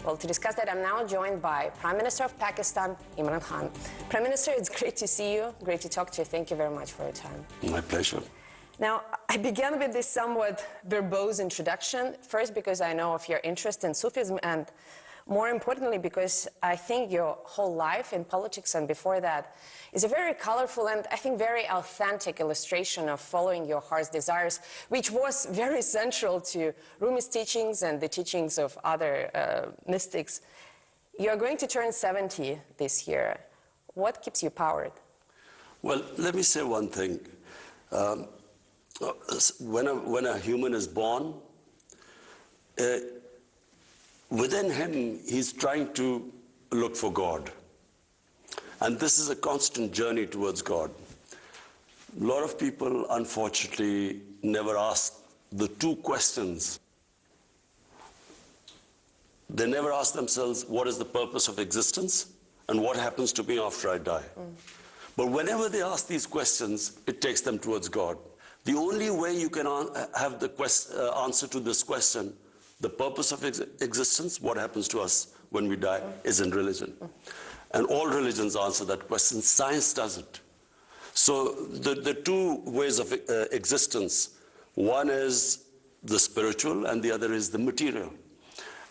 Well, to discuss that, I'm now joined by Prime Minister of Pakistan, Imran Khan. Prime Minister, it's great to see you, great to talk to you. Thank you very much for your time. My pleasure. Now, I began with this somewhat verbose introduction, first because I know of your interest in Sufism, and more importantly because I think your whole life in politics and before that is a very colorful and I think very authentic illustration of following your heart's desires, which was very central to Rumi's teachings and the teachings of other mystics. You're going to turn 70 this year. What keeps you powered? Well, let me say one thing. When a human is born, within him, he's trying to look for God. And this is a constant journey towards God. A lot of people, unfortunately, never ask the two questions. They never ask themselves, what is the purpose of existence? And what happens to me after I die? But whenever they ask these questions, it takes them towards God. The only way you can have the answer to this question, the purpose of existence, what happens to us when we die, is in religion. And all religions answer that question. Science doesn't. So the two ways of existence, one is the spiritual and the other is the material.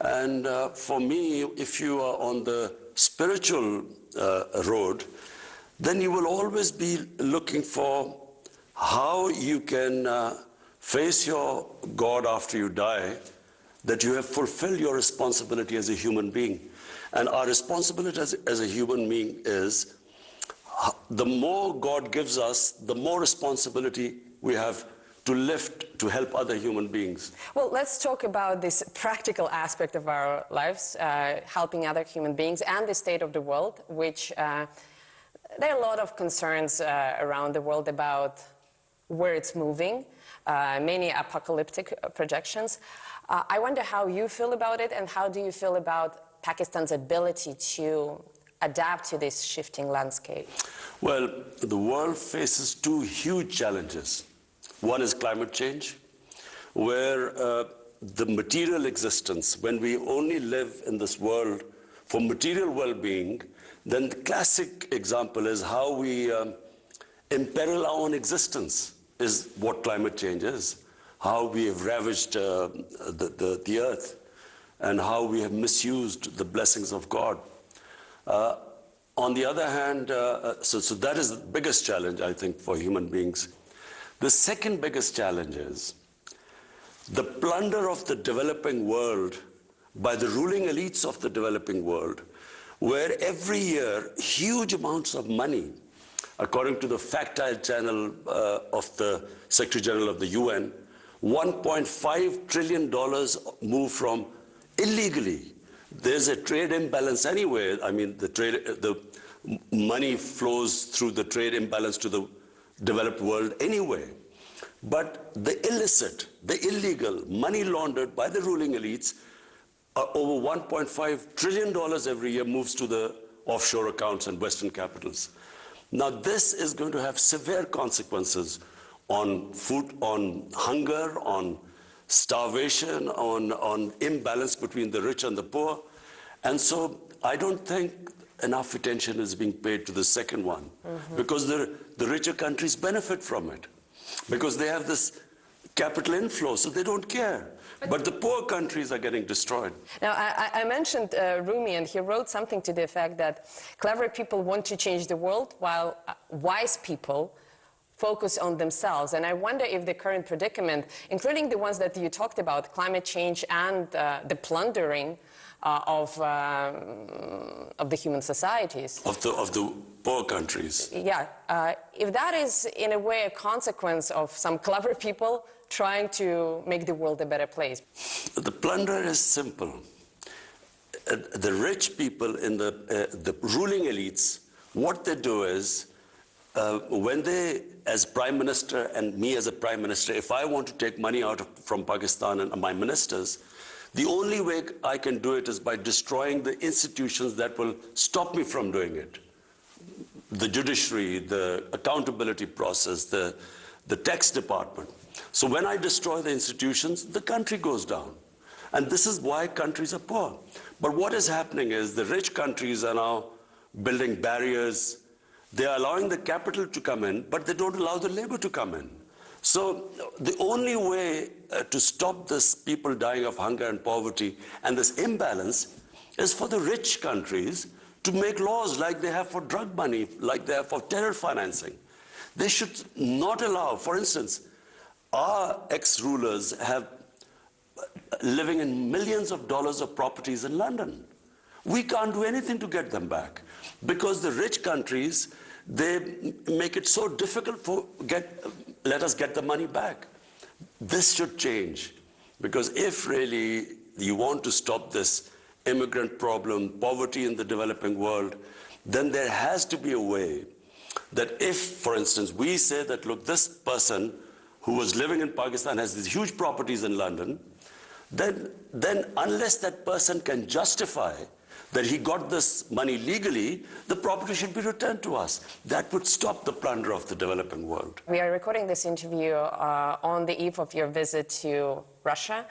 And for me, if you are on the spiritual road, then you will always be looking for how you can face your God after you die, that you have fulfilled your responsibility as a human being. And our responsibility as a human being is, the more God gives us, the more responsibility we have to lift, to help other human beings. Well, let's talk about this practical aspect of our lives, helping other human beings and the state of the world, which there are a lot of concerns around the world about where it's moving, many apocalyptic projections. I wonder how you feel about it, and how do you feel about Pakistan's ability to adapt to this shifting landscape? Well, the world faces two huge challenges. One is climate change, where the material existence, when we only live in this world for material well-being, then the classic example is how we imperil our own existence, is what climate change is. How we have ravaged the earth, and how we have misused the blessings of God. On the other hand, so that is the biggest challenge, I think, for human beings. The second biggest challenge is the plunder of the developing world by the ruling elites of the developing world, where every year huge amounts of money, according to the factile channel of the Secretary General of the UN, $1.5 trillion move from illegally. There's a trade imbalance anyway. I mean, the money flows through the trade imbalance to the developed world anyway. But the illicit, the illegal, money laundered by the ruling elites, over $1.5 trillion every year moves to the offshore accounts and Western capitals. Now, this is going to have severe consequences on food, on hunger, on starvation, on imbalance between the rich and the poor. And so I don't think enough attention is being paid to the second one, because the richer countries benefit from it, because they have this capital inflow, so they don't care. But the poor countries are getting destroyed. Now, I mentioned Rumi, and he wrote something to the effect that clever people want to change the world, while wise people focus on themselves. And I wonder if the current predicament, including the ones that you talked about, climate change and the plundering of the human societies. Of the poor countries. Yeah. If that is, in a way, a consequence of some clever people trying to make the world a better place. The plunder is simple. The rich people in the ruling elites, what they do is, when they, as Prime Minister, and me as a Prime Minister, if I want to take money out from Pakistan and my ministers, the only way I can do it is by destroying the institutions that will stop me from doing it. The judiciary, the accountability process, the tax department. So when I destroy the institutions, the country goes down. And this is why countries are poor. But what is happening is the rich countries are now building barriers. They are allowing the capital to come in, but they don't allow the labor to come in. So the only way to stop this people dying of hunger and poverty and this imbalance is for the rich countries to make laws like they have for drug money, like they have for terror financing. They should not allow, for instance, our ex-rulers have living in millions of dollars of properties in London. We can't do anything to get them back because the rich countries, they make it so difficult to let us get the money back. This should change because if really you want to stop this immigrant problem, poverty in the developing world, then there has to be a way that if, for instance, we say that, look, this person who was living in Pakistan has these huge properties in London, then unless that person can justify that he got this money legally, the property should be returned to us. That would stop the plunder of the developing world. We are recording this interview on the eve of your visit to Russia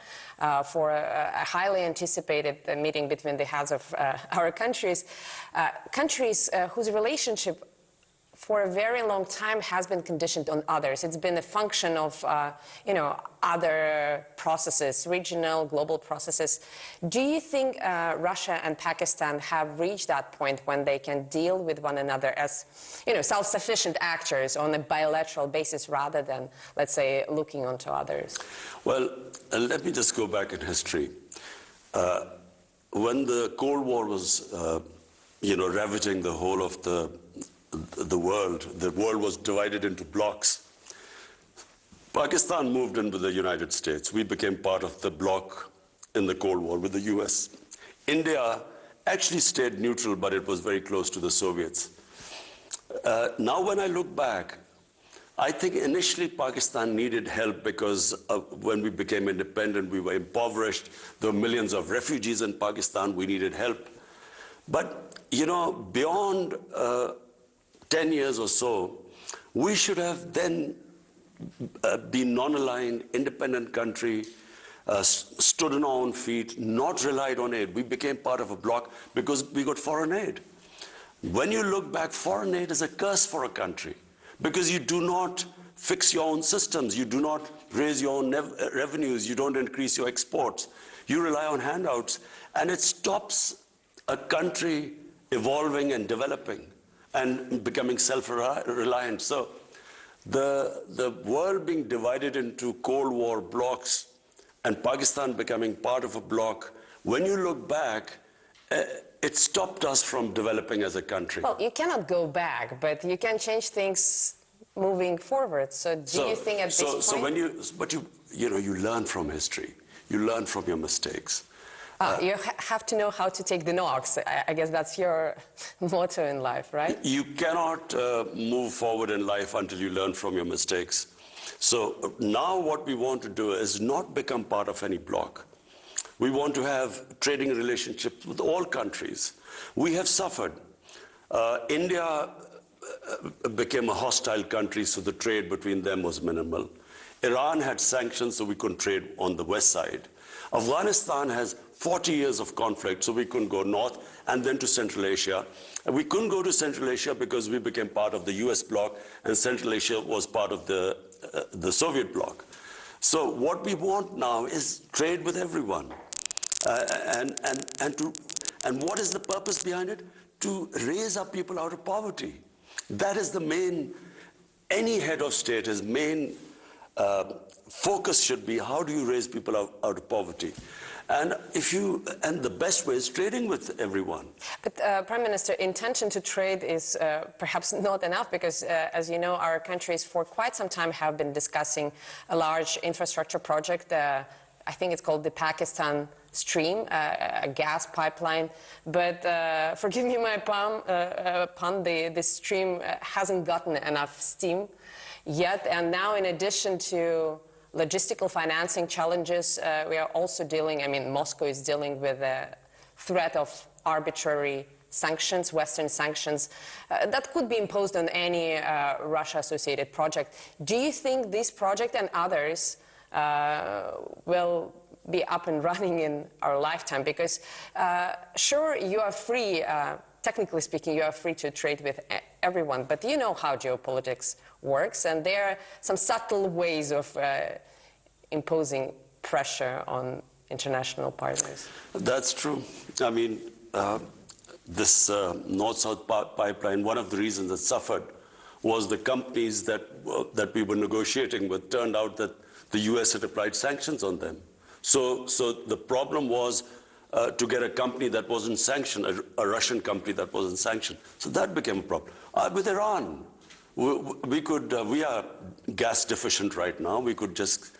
for a highly anticipated meeting between the heads of our countries, whose relationship for a very long time has been conditioned on others. It's been a function of, other processes, regional, global processes. Do you think Russia and Pakistan have reached that point when they can deal with one another as, self-sufficient actors on a bilateral basis rather than, let's say, looking onto others? Well, let me just go back in history. When the Cold War was, ravaging the whole of the world was divided into blocks. Pakistan moved in with the United States. We became part of the bloc in the Cold War with the US. India actually stayed neutral, but it was very close to the Soviets. Now when I look back, I think initially Pakistan needed help because when we became independent, we were impoverished. There were millions of refugees in Pakistan. We needed help. But, beyond 10 years or so, we should have then been non-aligned, independent country, stood on our own feet, not relied on aid. We became part of a bloc because we got foreign aid. When you look back, foreign aid is a curse for a country because you do not fix your own systems, you do not raise your own revenues, you don't increase your exports. You rely on handouts, and it stops a country evolving and developing and becoming self-reliant. So the world being divided into Cold War blocs and Pakistan becoming part of a bloc, when you look back, it stopped us from developing as a country. Well, you cannot go back, but you can change things moving forward. So do you think at this point... So when you learn from history, you learn from your mistakes. You have to know how to take the knocks. I guess that's your motto in life, right? You cannot move forward in life until you learn from your mistakes. So now what we want to do is not become part of any bloc. We want to have trading relationships with all countries. We have suffered. India became a hostile country, so the trade between them was minimal. Iran had sanctions, so we couldn't trade on the west side. Afghanistan has 40 years of conflict, so we couldn't go north and then to Central Asia. And we couldn't go to Central Asia because we became part of the US bloc, and Central Asia was part of the Soviet bloc. So what we want now is trade with everyone. And what is the purpose behind it? To raise our people out of poverty. That is the main, any head of state, his main focus should be, how do you raise people out of poverty? And the best way is trading with everyone. But Prime Minister, intention to trade is perhaps not enough because, as you know, our countries for quite some time have been discussing a large infrastructure project. I think it's called the Pakistan Stream, a gas pipeline. But forgive me my pun, the stream hasn't gotten enough steam yet. And now, in addition to logistical financing challenges, we are also dealing, Moscow is dealing with the threat of arbitrary sanctions, Western sanctions, that could be imposed on any Russia-associated project. Do you think this project and others will be up and running in our lifetime? Because sure, you are free, technically speaking, you are free to trade with everyone, but you know how geopolitics works, and there are some subtle ways of imposing pressure on international partners. That's true. I mean, this North-South pipeline, one of the reasons it suffered was the companies that we were negotiating with turned out that the US had applied sanctions on them. So the problem was to get a company that wasn't sanctioned, a Russian company that wasn't sanctioned. So that became a problem. With Iran, we are gas deficient right now. We could just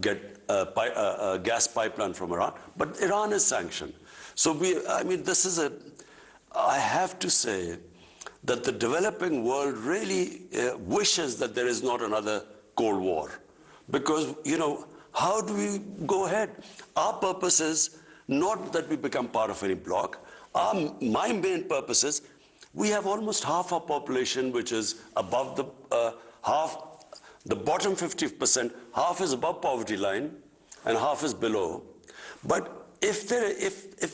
get a gas pipeline from Iran, but Iran is sanctioned. So I mean, I have to say that the developing world really wishes that there is not another Cold War. Because, you know, how do we go ahead? Our purpose is not that we become part of any bloc. My main purpose is we have almost half our population which is above the bottom 50%, half is above poverty line and half is below. But if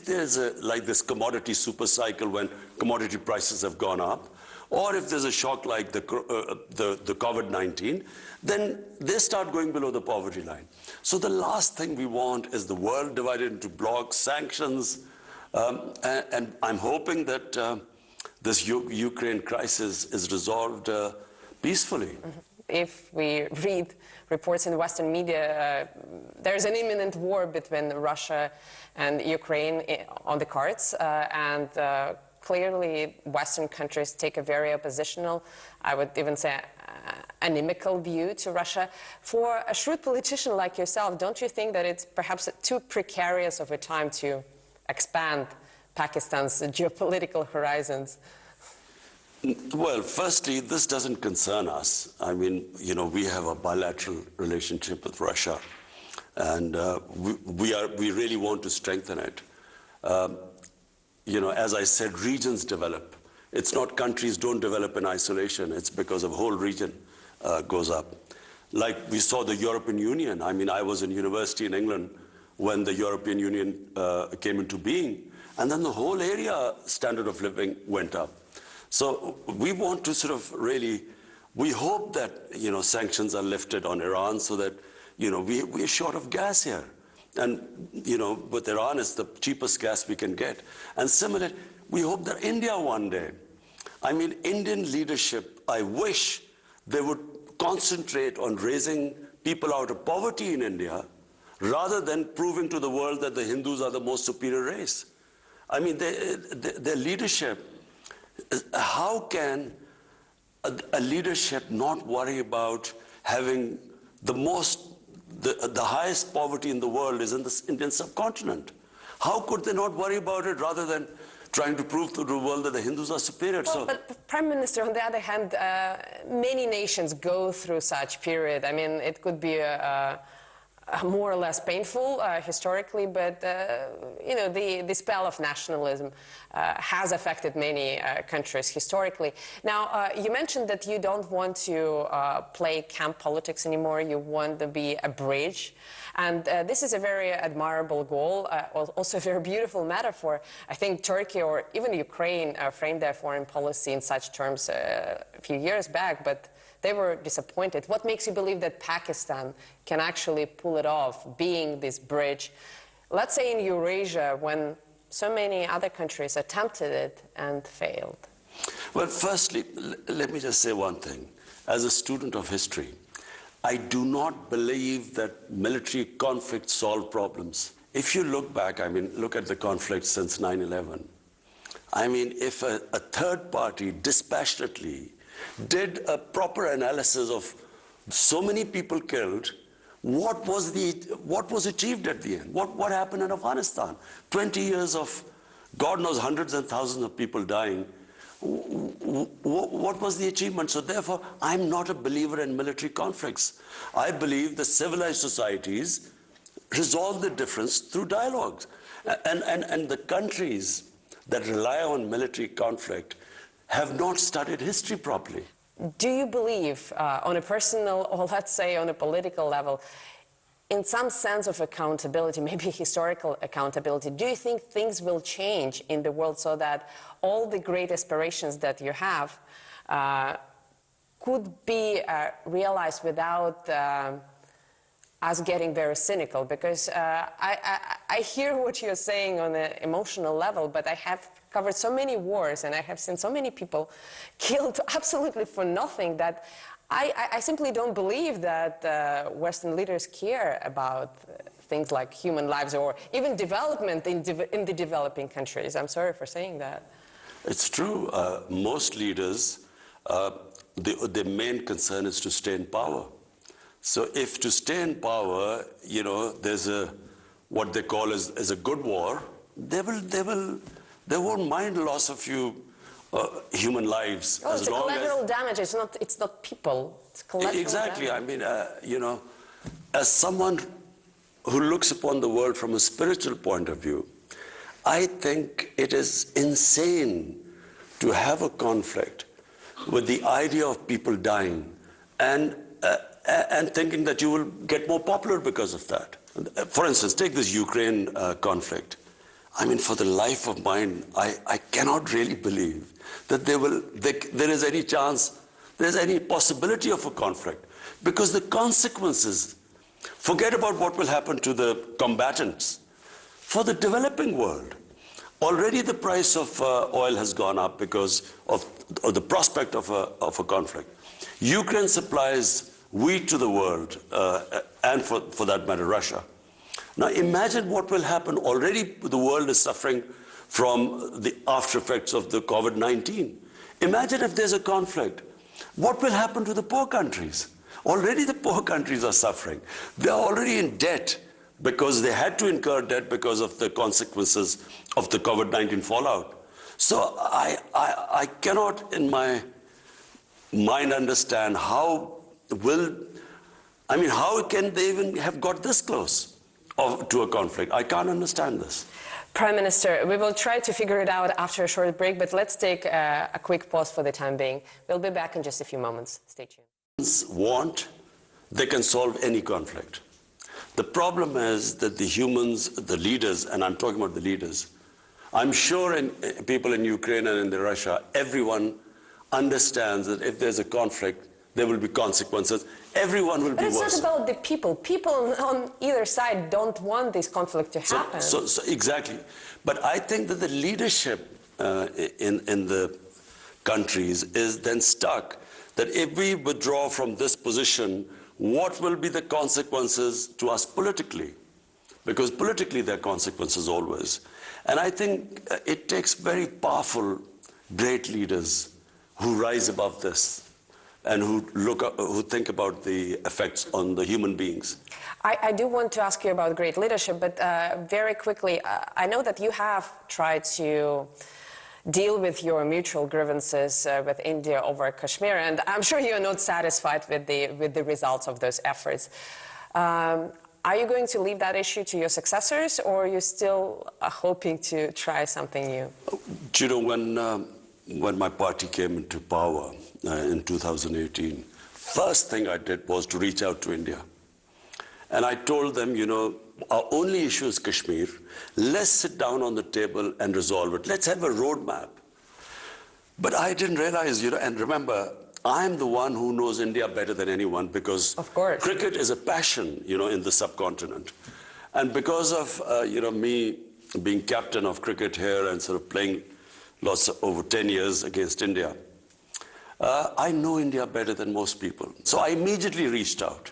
there's like this commodity super cycle when commodity prices have gone up, or if there's a shock like the COVID-19, then they start going below the poverty line. So the last thing we want is the world divided into blocs, sanctions, and I'm hoping that this Ukraine crisis is resolved peacefully. Mm-hmm. If we read reports in the Western media, there's an imminent war between Russia and Ukraine on the cards, and clearly Western countries take a very oppositional, I would even say inimical view to Russia. For a shrewd politician like yourself, don't you think that it's perhaps too precarious of a time to expand Pakistan's geopolitical horizons? Well, firstly, this doesn't concern us. I mean, you know, we have a bilateral relationship with Russia, and we really want to strengthen it. You know, as I said, regions develop. It's not countries don't develop in isolation. It's because a whole region goes up. Like we saw the European Union. I mean, I was in university in England when the European Union came into being, and then the whole area standard of living went up. So we want to sort of really, we hope that, you know, sanctions are lifted on Iran so that, you know, we're short of gas here. And, you know, with Iran, it's the cheapest gas we can get. And similarly, we hope that India one day, I mean, Indian leadership, I wish they would concentrate on raising people out of poverty in India rather than proving to the world that the Hindus are the most superior race. I mean, their leadership, how can a leadership not worry about having the highest poverty in the world is in the Indian subcontinent? How could they not worry about it rather than trying to prove to the world that the Hindus are superior? Well, but Prime Minister, on the other hand, many nations go through such period. I mean, it could be more or less painful historically, but you know, the spell of nationalism has affected many countries historically. Now, you mentioned that you don't want to play camp politics anymore. You want to be a bridge. And this is a very admirable goal, also a very beautiful metaphor. I think Turkey or even Ukraine framed their foreign policy in such terms a few years back, but they were disappointed. What makes you believe that Pakistan can actually pull it off, being this bridge, let's say in Eurasia, when so many other countries attempted it and failed? Well, firstly, let me just say one thing. As a student of history, I do not believe that military conflicts solve problems. If you look back, I mean, look at the conflict since 9/11. I mean, if a third party dispassionately did a proper analysis of so many people killed, what was achieved at the end? What happened in Afghanistan? 20 years of, God knows, hundreds and thousands of people dying. What was the achievement? So therefore, I'm not a believer in military conflicts. I believe that civilized societies resolve the difference through dialogues. And the countries that rely on military conflict have not studied history properly. Do you believe, on a personal or let's say on a political level, in some sense of accountability, maybe historical accountability, do you think things will change in the world so that all the great aspirations that you have could be realized without us getting very cynical? Because I hear what you're saying on an emotional level, but I have covered so many wars and I have seen so many people killed absolutely for nothing that I simply don't believe that Western leaders care about things like human lives or even development in the developing countries. I'm sorry for saying that. It's true. Most leaders, their main concern is to stay in power. So if to stay in power, you know, there's what they call as a good war, they won't mind loss of human lives. Oh, it's a collateral damage. It's not people. It's collateral exactly. damage. I mean, you know, as someone who looks upon the world from a spiritual point of view, I think it is insane to have a conflict with the idea of people dying and thinking that you will get more popular because of that. For instance, take this Ukraine conflict. I mean, for the life of mine, I cannot really believe that there is any chance, there's any possibility of a conflict. Because the consequences, forget about what will happen to the combatants. For the developing world, already the price of oil has gone up because of the prospect of a conflict. Ukraine supplies wheat to the world, and for that matter, Russia. Now imagine what will happen. Already the world is suffering from the after effects of the COVID-19. Imagine if there's a conflict. What will happen to the poor countries? Already the poor countries are suffering. They are already in debt because they had to incur debt because of the consequences of the COVID-19 fallout. So I cannot in my mind understand how can they even have got this close to a conflict? I can't understand this. Prime Minister, we will try to figure it out after a short break, but let's take a quick pause for the time being. We'll be back in just a few moments. Stay tuned. They can solve any conflict. The problem is that the humans, the leaders, and I'm talking about the leaders, I'm sure people in Ukraine and in Russia, everyone understands that if there's a conflict, there will be consequences. Everyone will be worse. But it's not about the people. People on either side don't want this conflict to happen. So exactly. But I think that the leadership in the countries is then stuck, that if we withdraw from this position, what will be the consequences to us politically? Because politically there are consequences always. And I think it takes very powerful, great leaders who rise above this and who think about the effects on the human beings. I do want to ask you about great leadership, but very quickly, I know that you have tried to deal with your mutual grievances with India over Kashmir, and I'm sure you're not satisfied with the results of those efforts. Are you going to leave that issue to your successors, or are you still hoping to try something new? You know, when my party came into power in 2018, first thing I did was to reach out to India. And I told them, you know, our only issue is Kashmir. Let's sit down on the table and resolve it. Let's have a roadmap. But I didn't realize, you know, and remember, I'm the one who knows India better than anyone because of course, cricket is a passion, you know, in the subcontinent. And because of, you know, me being captain of cricket here and sort of playing over 10 years against India, I know India better than most people. So I immediately reached out.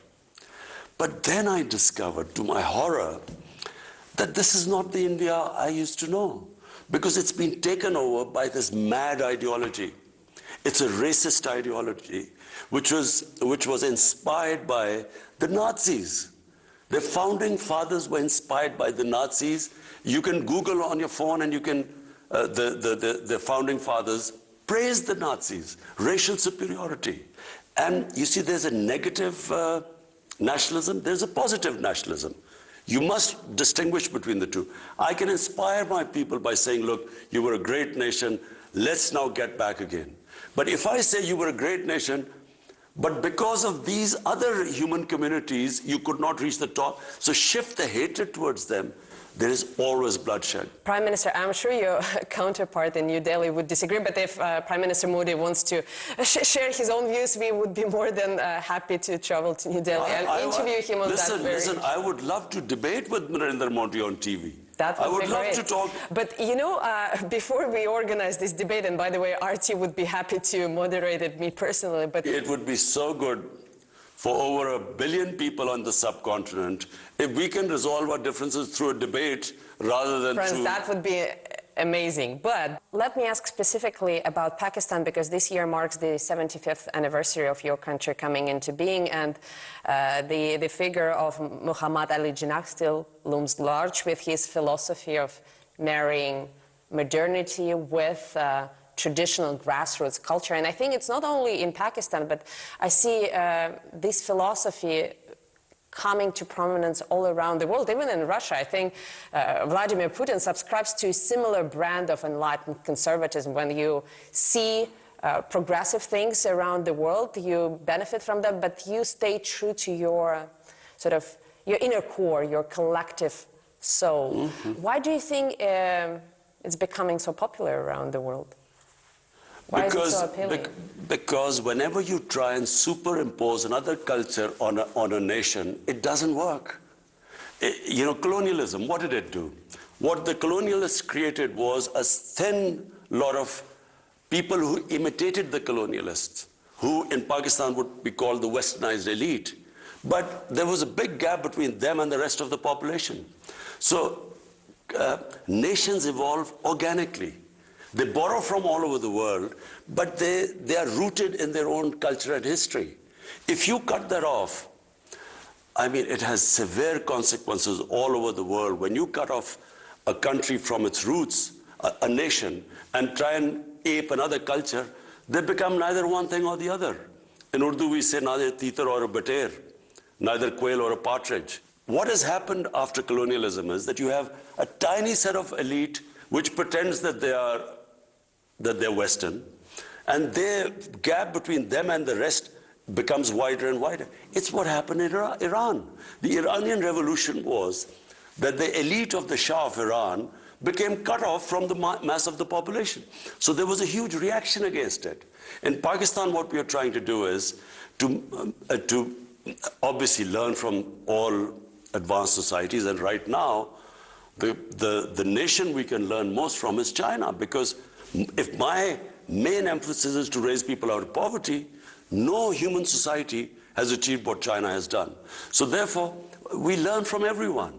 But then I discovered, to my horror, that this is not the India I used to know, because it's been taken over by this mad ideology. It's a racist ideology, which was inspired by the Nazis. The founding fathers were inspired by the Nazis. You can Google on your phone and you can, the founding fathers praised the Nazis, racial superiority. And you see, there's a negative nationalism, there's a positive nationalism. You must distinguish between the two. I can inspire my people by saying, look, you were a great nation, let's now get back again. But if I say you were a great nation, But because of these other human communities, you could not reach the top. So shift the hatred towards them. There is always bloodshed. Prime Minister, I'm sure your counterpart in New Delhi would disagree, but if Prime Minister Modi wants to share his own views, we would be more than happy to travel to New Delhi and interview him on that very... Listen, I would love to debate with Narendra Modi on TV. That would be great. I would love to talk. But you know, before we organize this debate, and by the way, RT would be happy to moderate it, me personally, but... It would be so good for over 1 billion people on the subcontinent if we can resolve our differences through a debate rather than Friends, through... that would be amazing. But let me ask specifically about Pakistan, because this year marks the 75th anniversary of your country coming into being, and the figure of Muhammad Ali Jinnah still looms large with his philosophy of marrying modernity with traditional grassroots culture. And I think it's not only in Pakistan, but I see this philosophy coming to prominence all around the world, even in Russia. I think Vladimir Putin subscribes to a similar brand of enlightened conservatism. When you see progressive things around the world, you benefit from them, but you stay true to your sort of your inner core, your collective soul. Mm-hmm. Why do you think it's becoming so popular around the world? Why is it so appealing? Because whenever you try and superimpose another culture on a nation, it doesn't work. You know, colonialism, what did it do? What the colonialists created was a thin lot of people who imitated the colonialists, who in Pakistan would be called the westernized elite. But there was a big gap between them and the rest of the population. So nations evolve organically. They borrow from all over the world, but they are rooted in their own culture and history. If you cut that off, I mean, it has severe consequences all over the world. When you cut off a country from its roots, a nation, and try and ape another culture, they become neither one thing or the other. In Urdu, we say neither titar or a bater, neither quail or a partridge. What has happened after colonialism is that you have a tiny set of elite which pretends that they're Western, and the gap between them and the rest becomes wider and wider. It's what happened in Iran. The Iranian Revolution was that the elite of the Shah of Iran became cut off from the mass of the population. So there was a huge reaction against it. In Pakistan, what we are trying to do is to obviously learn from all advanced societies, and right now, the nation we can learn most from is China, because if my main emphasis is to raise people out of poverty, no human society has achieved what China has done. So therefore, we learn from everyone,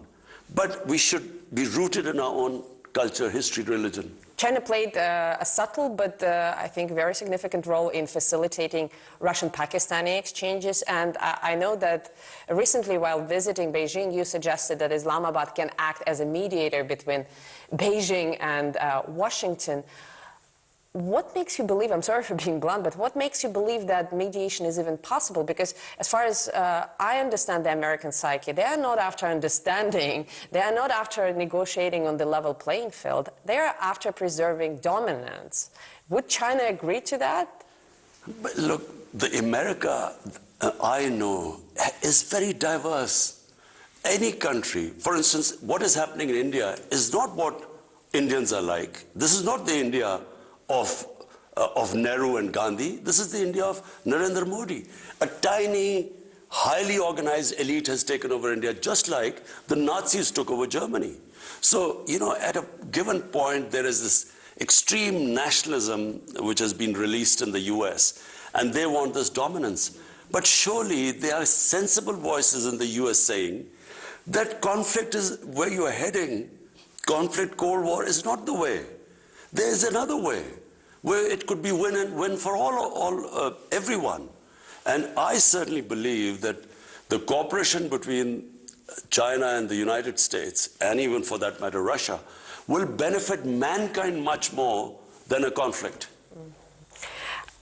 but we should be rooted in our own culture, history, religion. China played a subtle but I think very significant role in facilitating Russian-Pakistani exchanges, and I know that recently while visiting Beijing you suggested that Islamabad can act as a mediator between Beijing and Washington. What makes you believe, I'm sorry for being blunt, but what makes you believe that mediation is even possible? Because as far as I understand the American psyche, they are not after understanding, they are not after negotiating on the level playing field, they are after preserving dominance. Would China agree to that? But look, the America I know is very diverse. Any country, for instance, what is happening in India is not what Indians are like. This is not the India of Nehru and Gandhi. This is the India of Narendra Modi. A tiny, highly organized elite has taken over India, just like the Nazis took over Germany. So, you know, at a given point, there is this extreme nationalism which has been released in the US, and they want this dominance. But surely there are sensible voices in the US saying that conflict is where you are heading. Conflict, Cold War is not the way. There is another way where it could be win and win for everyone. And I certainly believe that the cooperation between China and the United States, and even for that matter Russia, will benefit mankind much more than a conflict.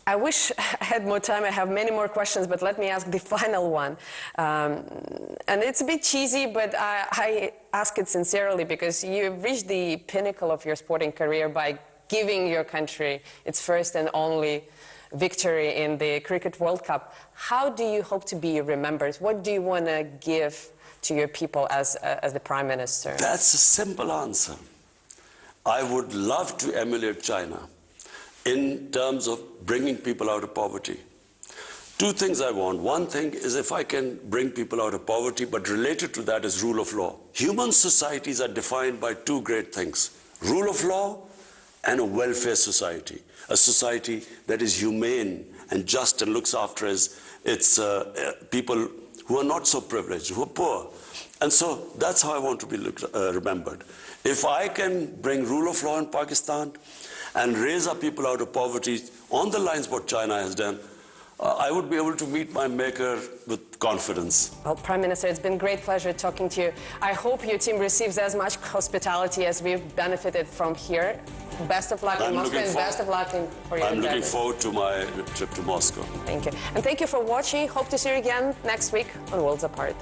I wish I had more time. I have many more questions, but let me ask the final one. And it's a bit cheesy, but I ask it sincerely because you've reached the pinnacle of your sporting career by giving your country its first and only victory in the Cricket World Cup. How do you hope to be remembered? What do you want to give to your people as the Prime Minister? That's a simple answer. I would love to emulate China in terms of bringing people out of poverty. Two things I want. One thing is if I can bring people out of poverty, but related to that is rule of law. Human societies are defined by two great things: rule of law and a welfare society. A society that is humane and just and looks after its people who are not so privileged, who are poor. And so that's how I want to be remembered. If I can bring rule of law in Pakistan and raise our people out of poverty on the lines what China has done, I would be able to meet my maker with confidence. Well, Prime Minister, it's been a great pleasure talking to you. I hope your team receives as much hospitality as we've benefited from here. Best of luck in Moscow and best of luck for your I'm looking endeavors. forward to my trip to Moscow. Thank you. And thank you for watching. Hope to see you again next week on Worlds Apart.